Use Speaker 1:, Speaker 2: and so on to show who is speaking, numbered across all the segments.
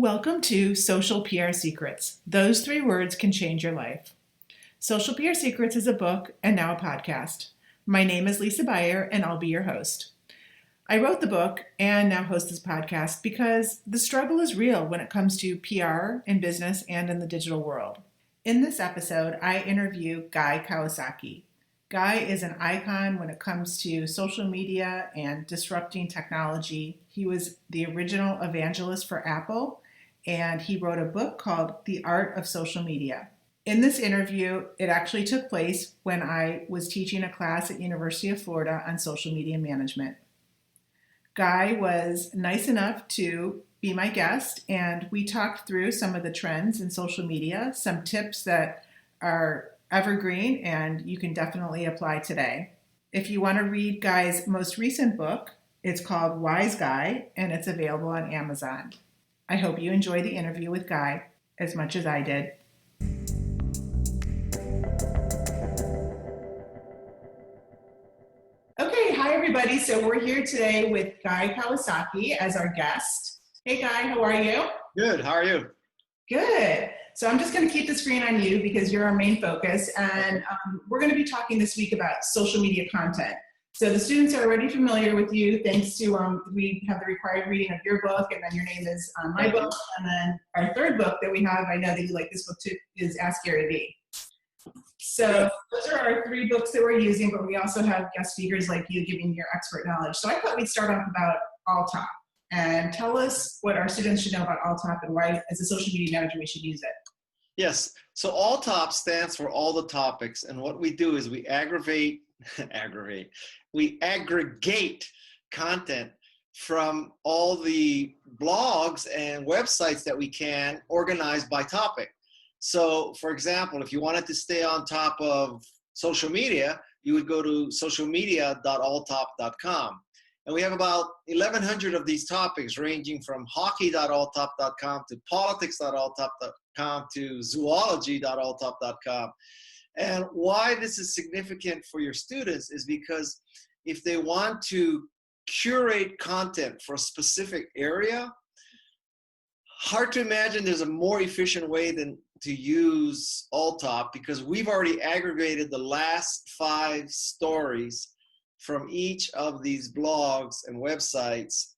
Speaker 1: Welcome to Social PR Secrets. Those three words can change your life. Social PR Secrets is a book and now a podcast. My name is Lisa Beyer and I'll be your host. I wrote the book and now host this podcast because the struggle is real when it comes to PR in business and in the digital world. In this episode, I interview Guy Kawasaki. Guy is an icon when it comes to social media and disrupting technology. He was the original evangelist for Apple, and he wrote a book called The Art of Social Media. In this interview, it actually took place when I was teaching a class at University of Florida on social media management. Guy was nice enough to be my guest, and we talked through some of the trends in social media, some tips that are evergreen and you can definitely apply today. If you want to read Guy's most recent book, it's called Wise Guy and it's available on Amazon. I hope you enjoy the interview with Guy as much as I did. Okay, hi everybody. So we're here today with Guy Kawasaki as our guest. Hey Guy, how are you?
Speaker 2: Good, how are you?
Speaker 1: Good. So I'm just going to keep the screen on you because you're our main focus, and we're going to be talking this week about social media content. So the students are already familiar with you thanks to, we have the required reading of your book, and then your name is on my book, and then our third book that we have, I know that you like this book too, is Ask Gary Vee. So those are our three books that we're using, but we also have guest speakers like you giving your expert knowledge. So I thought we'd start off about Alltop. And tell us what our students should know about Alltop and why, as a social media manager, we should use it.
Speaker 2: Yes, so Alltop stands for all the topics, and what we do is we we aggregate content from all the blogs and websites that we can organize by topic. So, for example, if you wanted to stay on top of social media, you would go to socialmedia.alltop.com. And we have about 1,100 of these topics ranging from hockey.alltop.com to politics.alltop.com to zoology.alltop.com. And why this is significant for your students is because if they want to curate content for a specific area, hard to imagine there's a more efficient way than to use Alltop because we've already aggregated the last 5 stories from each of these blogs and websites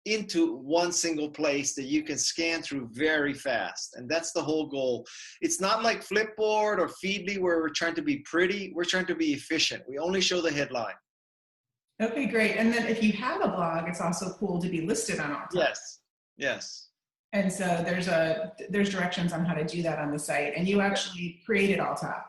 Speaker 2: into one single place that you can scan through very fast. And that's the whole goal. It's not like Flipboard or Feedly where we're trying to be pretty. We're trying to be efficient. We only show the headline.
Speaker 1: Okay, great. And then if you have a blog, it's also cool to be listed on Alltop.
Speaker 2: Yes, yes.
Speaker 1: And so there's directions on how to do that on the site. And you actually created Alltop.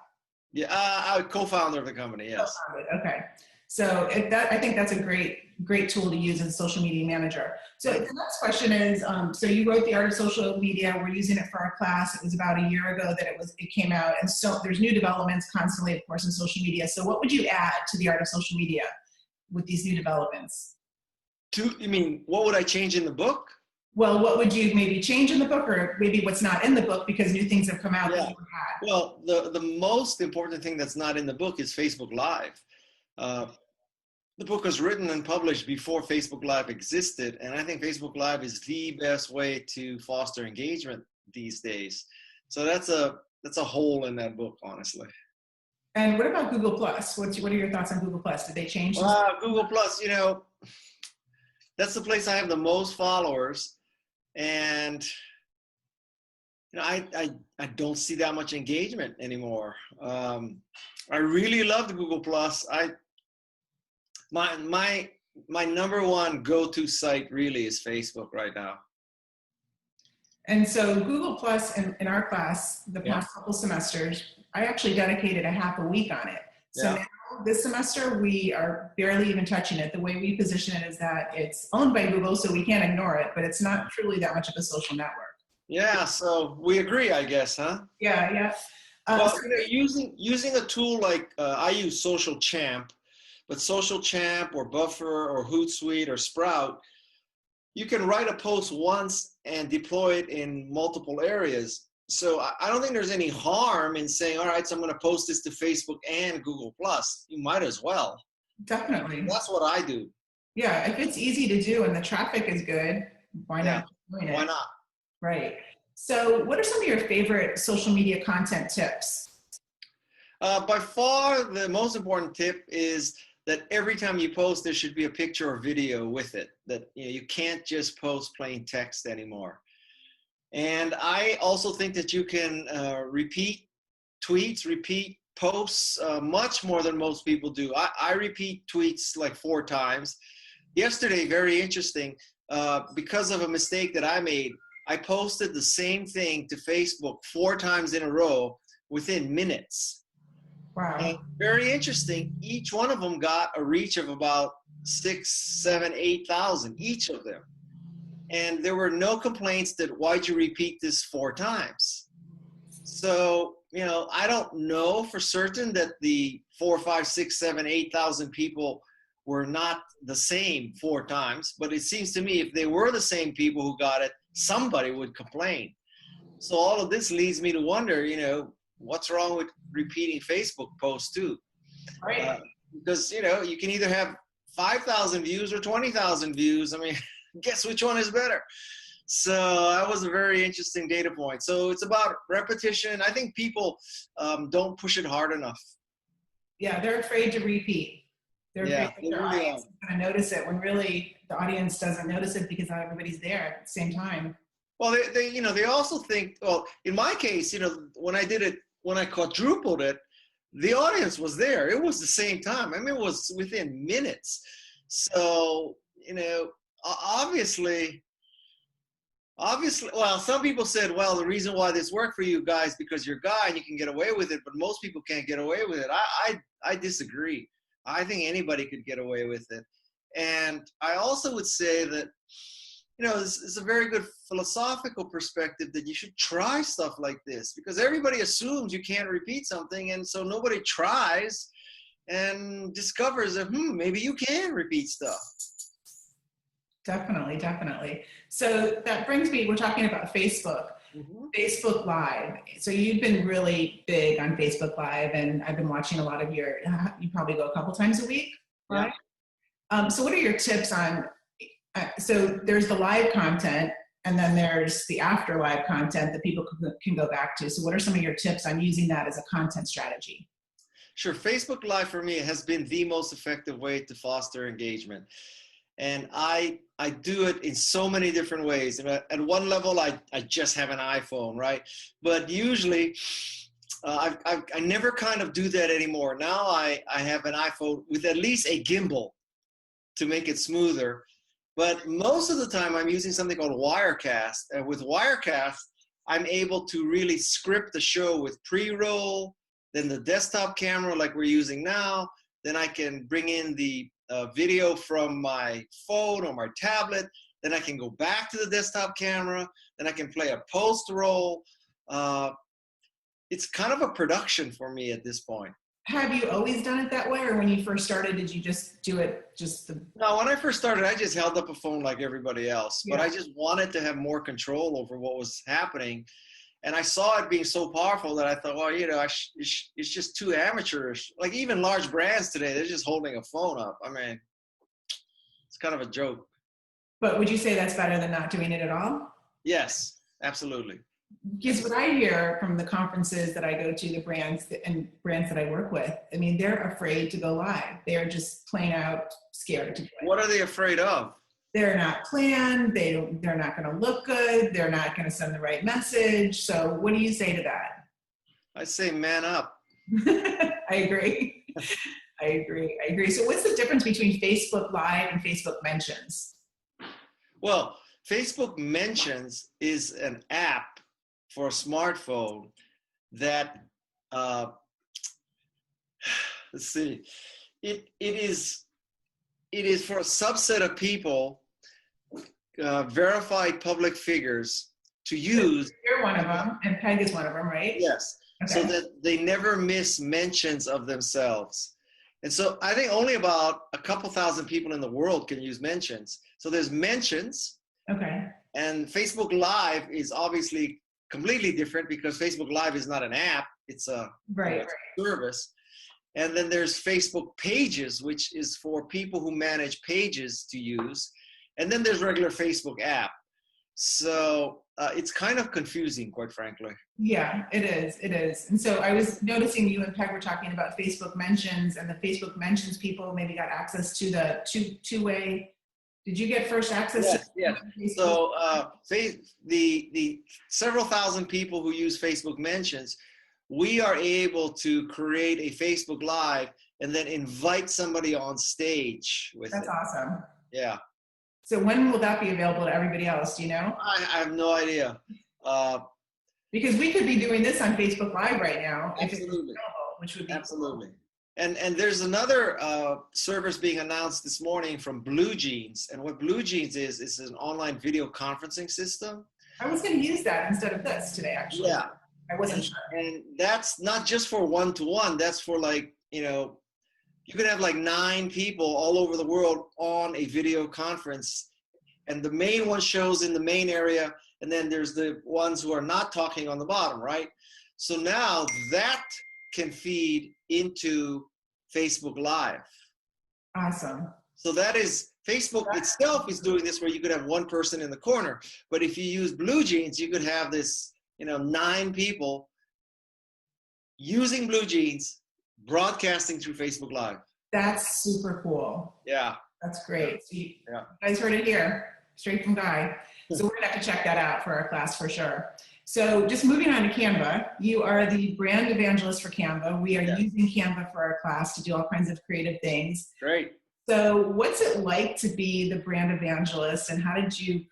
Speaker 2: Yeah, I'm co-founder of the company, yes.
Speaker 1: Co-founded, okay. So I think that's a great tool to use as a social media manager. So the next question is, so you wrote The Art of Social Media. We're using it for our class. It was about a year ago that it came out. And so there's new developments constantly, of course, in social media. So what would you add to The Art of Social Media with these new developments?
Speaker 2: You mean, what would I change in the book?
Speaker 1: Well, what would you maybe change in the book or maybe what's not in the book because new things have come out that you had?
Speaker 2: Well, the most important thing that's not in the book is Facebook Live. The book was written and published before Facebook Live existed, and I think Facebook Live is the best way to foster engagement these days. So that's a hole in that book, honestly.
Speaker 1: And what about Google Plus? What are your thoughts on Google Plus? Did they change?
Speaker 2: Google Plus, that's the place I have the most followers, and I don't see that much engagement anymore. I really loved Google Plus. My number one go-to site really is Facebook right now.
Speaker 1: And so Google Plus in our class, the past couple semesters, I actually dedicated a half a week on it. So now this semester we are barely even touching it. The way we position it is that it's owned by Google, so we can't ignore it, but it's not truly that much of a social network.
Speaker 2: Yeah, so we agree, I guess, huh?
Speaker 1: Yeah.
Speaker 2: Using a tool like I use Social Champ, but Social Champ or Buffer or Hootsuite or Sprout, you can write a post once and deploy it in multiple areas. So I don't think there's any harm in saying, all right, so I'm going to post this to Facebook and Google+. You might as well.
Speaker 1: Definitely.
Speaker 2: That's what I do.
Speaker 1: Yeah, if it's easy to do and the traffic is good, why not?
Speaker 2: Why not?
Speaker 1: Right. So what are some of your favorite social media content tips?
Speaker 2: By far, the most important tip is that every time you post, there should be a picture or video with it. That you can't just post plain text anymore. And I also think that you can repeat tweets, repeat posts much more than most people do. I repeat tweets like 4 times. Yesterday, very interesting, because of a mistake that I made, I posted the same thing to Facebook 4 times in a row within minutes. And
Speaker 1: Wow.
Speaker 2: very interesting, each one of them got a reach of about 6, 7, 8,000, each of them. And there were no complaints that why'd you repeat this 4 times? So, I don't know for certain that the 4, 5, 6, 7, 8,000 people were not the same 4 times, but it seems to me if they were the same people who got it, somebody would complain. So all of this leads me to wonder, what's wrong with repeating Facebook posts too?
Speaker 1: Right.
Speaker 2: Because, you can either have 5,000 views or 20,000 views. I mean, guess which one is better? So that was a very interesting data point. So it's about repetition. I think people don't push it hard enough.
Speaker 1: Yeah, they're afraid to repeat. They're afraid
Speaker 2: Yeah,
Speaker 1: that
Speaker 2: they
Speaker 1: their
Speaker 2: really
Speaker 1: audience
Speaker 2: are.
Speaker 1: is going to notice it when really the audience doesn't notice it because not everybody's there at the same time.
Speaker 2: Well, they also think, well, in my case, when I did it, when I quadrupled it, the audience was there. It was the same time. I mean, it was within minutes. So, obviously, well, some people said, well, the reason why this worked for you guys because you're a guy and you can get away with it, but most people can't get away with it. I disagree. I think anybody could get away with it. And I also would say that, this is a very good philosophical perspective that you should try stuff like this because everybody assumes you can't repeat something. And so nobody tries and discovers that, maybe you can repeat stuff.
Speaker 1: Definitely, definitely. So that brings me, we're talking about Facebook.
Speaker 2: Mm-hmm.
Speaker 1: Facebook Live. So you've been really big on Facebook Live, and I've been watching a lot of you probably go a couple times a week, right?
Speaker 2: Yeah.
Speaker 1: So what are your tips on, so there's the live content, and then there's the after live content that people can go back to. So what are some of your tips on using that as a content strategy?
Speaker 2: Sure. Facebook Live for me has been the most effective way to foster engagement. And I do it in so many different ways. And at one level, I just have an iPhone, right? But usually, I never kind of do that anymore. Now I have an iPhone with at least a gimbal to make it smoother. But most of the time, I'm using something called Wirecast. And with Wirecast, I'm able to really script the show with pre-roll, then the desktop camera like we're using now. Then I can bring in the video from my phone or my tablet. Then I can go back to the desktop camera. Then I can play a post roll. It's kind of a production for me at this point.
Speaker 1: Have you always done it that way, or when you first started, did you just do it
Speaker 2: No, when I first started, I just held up a phone like everybody else.
Speaker 1: Yeah.
Speaker 2: But I just wanted to have more control over what was happening. And I saw it being so powerful that I thought, well, it's just too amateurish. Like even large brands today, they're just holding a phone up. I mean, it's kind of a joke.
Speaker 1: But would you say that's better than not doing it at all?
Speaker 2: Yes, absolutely.
Speaker 1: Because what I hear from the conferences that I go to, the brands that I work with, I mean, they're afraid to go live. They're just plain out scared to do it.
Speaker 2: What are they afraid of?
Speaker 1: They're not planned. They're not going to look good. They're not going to send the right message. So what do you say to that?
Speaker 2: I say man up.
Speaker 1: I agree. I agree. So what's the difference between Facebook Live and Facebook Mentions?
Speaker 2: Well, Facebook Mentions is an app for a smartphone that, let's see, it is for a subset of people, verified public figures to use.
Speaker 1: You're one of them, and Peg is one of them, right?
Speaker 2: Yes. Okay. So that they never miss mentions of themselves. And so I think only about a couple thousand people in the world can use mentions. So there's mentions.
Speaker 1: Okay.
Speaker 2: And Facebook Live is obviously completely different because Facebook Live is not an app. It's a service. And then there's Facebook Pages, which is for people who manage pages to use. And then there's regular Facebook app. So it's kind of confusing, quite frankly.
Speaker 1: Yeah, it is. It is. And so I was noticing you and Peg were talking about Facebook mentions, and the Facebook mentions people maybe got access to the two-way. Did you get first access to
Speaker 2: Yes, yes.
Speaker 1: Facebook?
Speaker 2: So the several thousand people who use Facebook mentions, we are able to create a Facebook Live and then invite somebody on stage with
Speaker 1: That's
Speaker 2: it.
Speaker 1: awesome.
Speaker 2: Yeah.
Speaker 1: So when will that be available to everybody else? Do you know?
Speaker 2: I have no idea.
Speaker 1: Because we could be doing this on Facebook Live right now if it was
Speaker 2: Absolutely.
Speaker 1: available, which would be
Speaker 2: Absolutely.
Speaker 1: cool.
Speaker 2: And there's another service being announced this morning from Blue Jeans. And what Blue Jeans is an online video conferencing system.
Speaker 1: I was going to use that instead of this today, actually.
Speaker 2: Yeah.
Speaker 1: I wasn't sure.
Speaker 2: And that's not just for one-to-one. That's for like, you could have like 9 people all over the world on a video conference. And the main one shows in the main area. And then there's the ones who are not talking on the bottom, right? So now that can feed into Facebook Live.
Speaker 1: Awesome.
Speaker 2: So that is, Facebook itself is doing this where you could have one person in the corner. But if you use Blue Jeans, you could have this, 9 people using Blue Jeans, broadcasting through Facebook Live.
Speaker 1: That's super cool.
Speaker 2: Yeah.
Speaker 1: That's great. So you
Speaker 2: Yeah.
Speaker 1: guys heard it here, straight from Guy. So we're gonna have to check that out for our class for sure. So just moving on to Canva, you are the brand evangelist for Canva. We are using Canva for our class to do all kinds of creative things.
Speaker 2: Great.
Speaker 1: So what's it like to be the brand evangelist, and how did you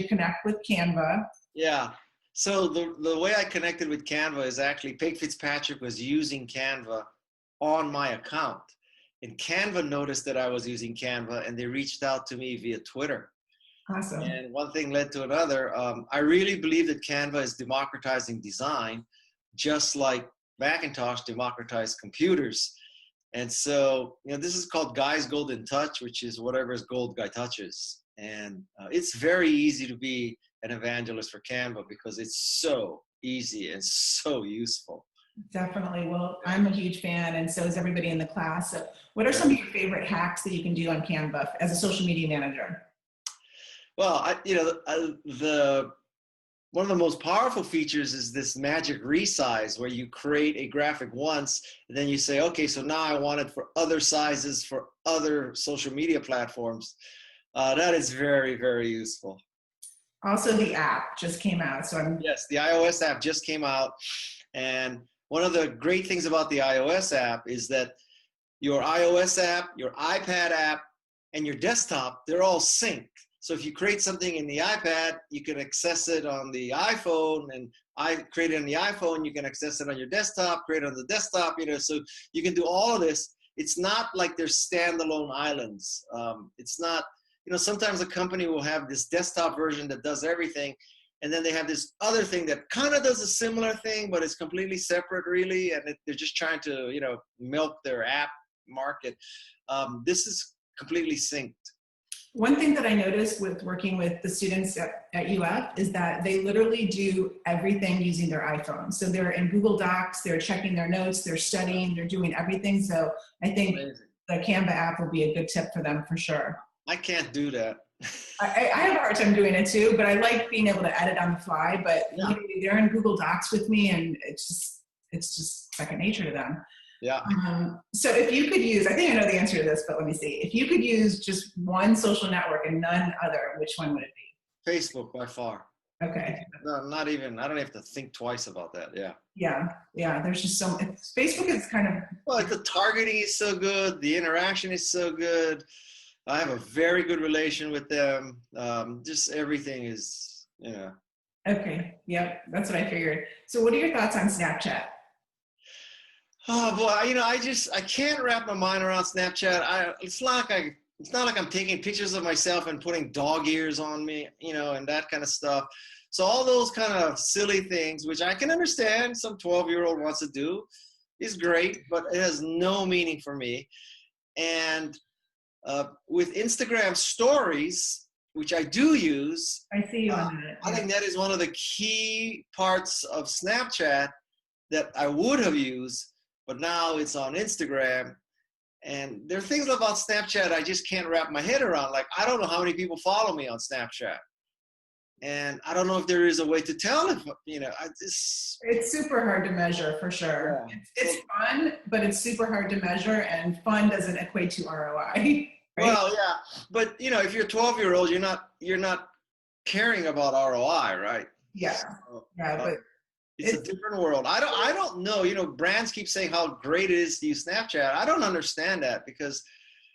Speaker 1: connect with Canva?
Speaker 2: Yeah. So the way I connected with Canva is actually Peg Fitzpatrick was using Canva on my account. And Canva noticed that I was using Canva, and they reached out to me via Twitter.
Speaker 1: Awesome.
Speaker 2: And one thing led to another. I really believe that Canva is democratizing design, just like Macintosh democratized computers. And so, this is called Guy's Golden Touch, which is whatever is gold, Guy touches. And it's very easy to be an evangelist for Canva because it's so easy and so useful.
Speaker 1: Definitely. Well, I'm a huge fan, and so is everybody in the class. So what are some of your favorite hacks that you can do on Canva as a social media manager?
Speaker 2: Well, one of the most powerful features is this magic resize, where you create a graphic once, and then you say, okay, so now I want it for other sizes for other social media platforms. That is very, very useful.
Speaker 1: Also, the app just came out.
Speaker 2: Yes, the iOS app just came out. And one of the great things about the iOS app is that your iOS app, your iPad app, and your desktop, they're all synced. So if you create something in the iPad, you can access it on the iPhone, and I create it on the iPhone, you can access it on your desktop, create it on the desktop, so you can do all of this. It's not like they're standalone islands. It's not, sometimes a company will have this desktop version that does everything, and then they have this other thing that kind of does a similar thing, but it's completely separate really, and they're just trying to, milk their app market. This is completely synced.
Speaker 1: One thing that I noticed with working with the students at UF is that they literally do everything using their iPhone. So they're in Google Docs, they're checking their notes, they're studying, they're doing everything. So I think the Canva app will be a good tip for them for sure.
Speaker 2: I can't do that.
Speaker 1: I have a hard time doing it too, but I like being able to edit on the fly. But literally they're in Google Docs with me, and it's just second nature to them.
Speaker 2: Yeah.
Speaker 1: So if you could use, I think I know the answer to this, but let me see. If you could use just one social network and none other, which one would it be?
Speaker 2: Facebook by far.
Speaker 1: Okay.
Speaker 2: No, not even, I don't have to think twice about that. Yeah.
Speaker 1: Yeah. There's just Facebook is kind of.
Speaker 2: Well, the targeting is so good. The interaction is so good. I have a very good relation with them. Just everything is,
Speaker 1: Okay. Yep. That's what I figured. So what are your thoughts on Snapchat?
Speaker 2: Oh boy, I can't wrap my mind around Snapchat. It's not like I'm taking pictures of myself and putting dog ears on me, and that kind of stuff. So all those kind of silly things, which I can understand some 12-year-old wants to do, is great, but it has no meaning for me. And with Instagram stories, which I do use,
Speaker 1: I see you on it.
Speaker 2: I think that is one of the key parts of Snapchat that I would have used, but now it's on Instagram. And there are things about Snapchat I just can't wrap my head around. Like, I don't know how many people follow me on Snapchat. And I don't know if there is a way to tell if,
Speaker 1: It's super hard to measure for sure.
Speaker 2: yeah.
Speaker 1: It's fun, but it's super hard to measure, and fun doesn't equate to ROI, right?
Speaker 2: Well, yeah, but if you're a 12-year-old, you're not caring about ROI, right?
Speaker 1: Yeah,
Speaker 2: So,
Speaker 1: yeah, but
Speaker 2: it's a different world. I don't know. Brands keep saying how great it is to use Snapchat. I don't understand that because,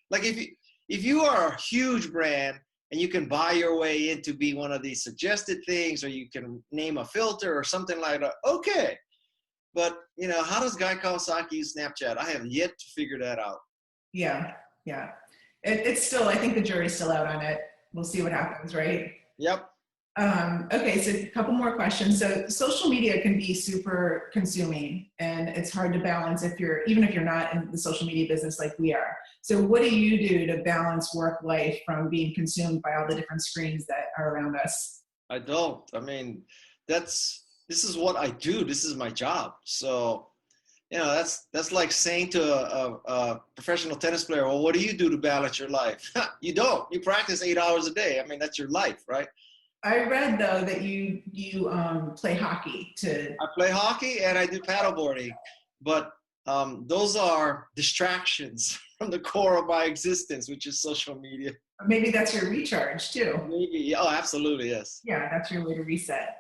Speaker 2: like, if you are a huge brand and you can buy your way into be one of these suggested things, or you can name a filter or something like that, okay. But how does Guy Kawasaki use Snapchat? I have yet to figure that out.
Speaker 1: yeah, yeah. It's still, I think the jury's still out on it. We'll see what happens, right?
Speaker 2: Yep.
Speaker 1: Okay, so a couple more questions. So social media can be super consuming, and it's hard to balance even if you're not in the social media business like we are. So what do you do to balance work life from being consumed by all the different screens that are around us?
Speaker 2: I don't. I mean, this is what I do. This is my job. So, that's like saying to a professional tennis player, well, what do you do to balance your life? You don't. You practice 8 hours a day. I mean, that's your life, right?
Speaker 1: I read though that you play hockey to.
Speaker 2: I play hockey and I do paddleboarding, but those are distractions from the core of my existence, which is social media.
Speaker 1: Maybe that's your recharge too.
Speaker 2: Maybe. Oh, absolutely, yes.
Speaker 1: Yeah, that's your way to reset.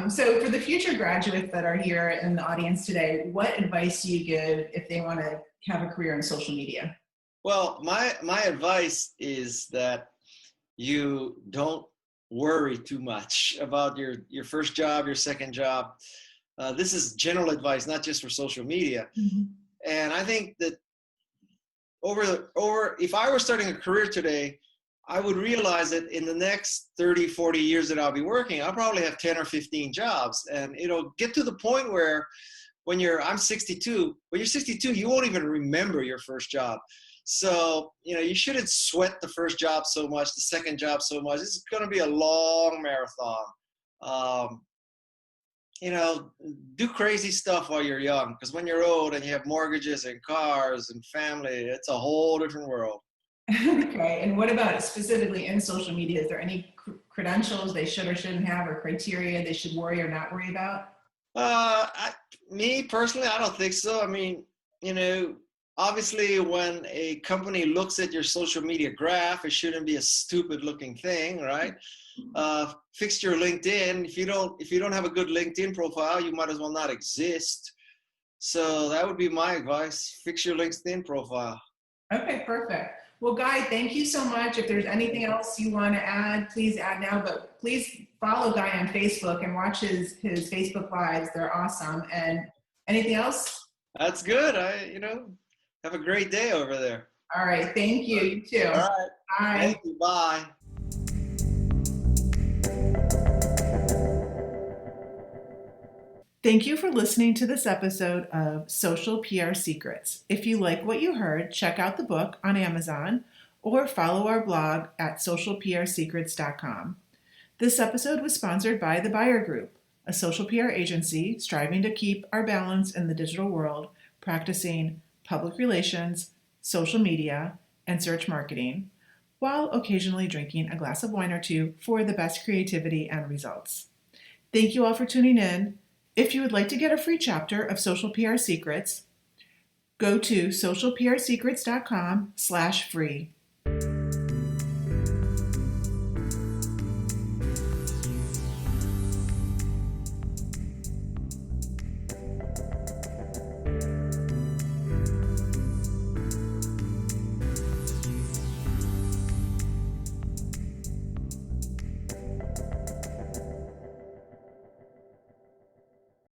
Speaker 1: So for the future graduates that are here in the audience today, what advice do you give if they want to have a career in social media?
Speaker 2: Well, my advice is that you don't worry too much about your first job, your second job. This is general advice, not just for social media.
Speaker 1: Mm-hmm.
Speaker 2: And I think that if I were starting a career today, I would realize that in the next 30, 40 years that I'll be working, I'll probably have 10 or 15 jobs. And it'll get to the point where I'm 62, when you're 62, you won't even remember your first job. So, you shouldn't sweat the first job so much, the second job so much. This is going to be a long marathon. Do crazy stuff while you're young, because when you're old and you have mortgages and cars and family, it's a whole different world.
Speaker 1: Okay, and what about specifically in social media? Is there any credentials they should or shouldn't have, or criteria they should worry or not worry about?
Speaker 2: Me personally, I don't think so. I mean, obviously when a company looks at your social media graph, it shouldn't be a stupid looking thing, right? Fix your LinkedIn. If you don't have a good LinkedIn profile, you might as well not exist. So that would be my advice. Fix your LinkedIn profile.
Speaker 1: Okay, perfect. Well, Guy, thank you so much. If there's anything else you want to add, please add now, but please follow Guy on Facebook and watch his Facebook Lives. They're awesome. And anything else?
Speaker 2: That's good. Have a great day over there.
Speaker 1: All right. Thank you. You too.
Speaker 2: All right.
Speaker 1: Bye.
Speaker 2: Thank you. Bye.
Speaker 1: Thank you for listening to this episode of Social PR Secrets. If you like what you heard, check out the book on Amazon or follow our blog at socialprsecrets.com. This episode was sponsored by The Buyer Group, a social PR agency striving to keep our balance in the digital world, practicing public relations, social media, and search marketing, while occasionally drinking a glass of wine or two for the best creativity and results. Thank you all for tuning in. If you would like to get a free chapter of Social PR Secrets, go to socialprsecrets.com/free.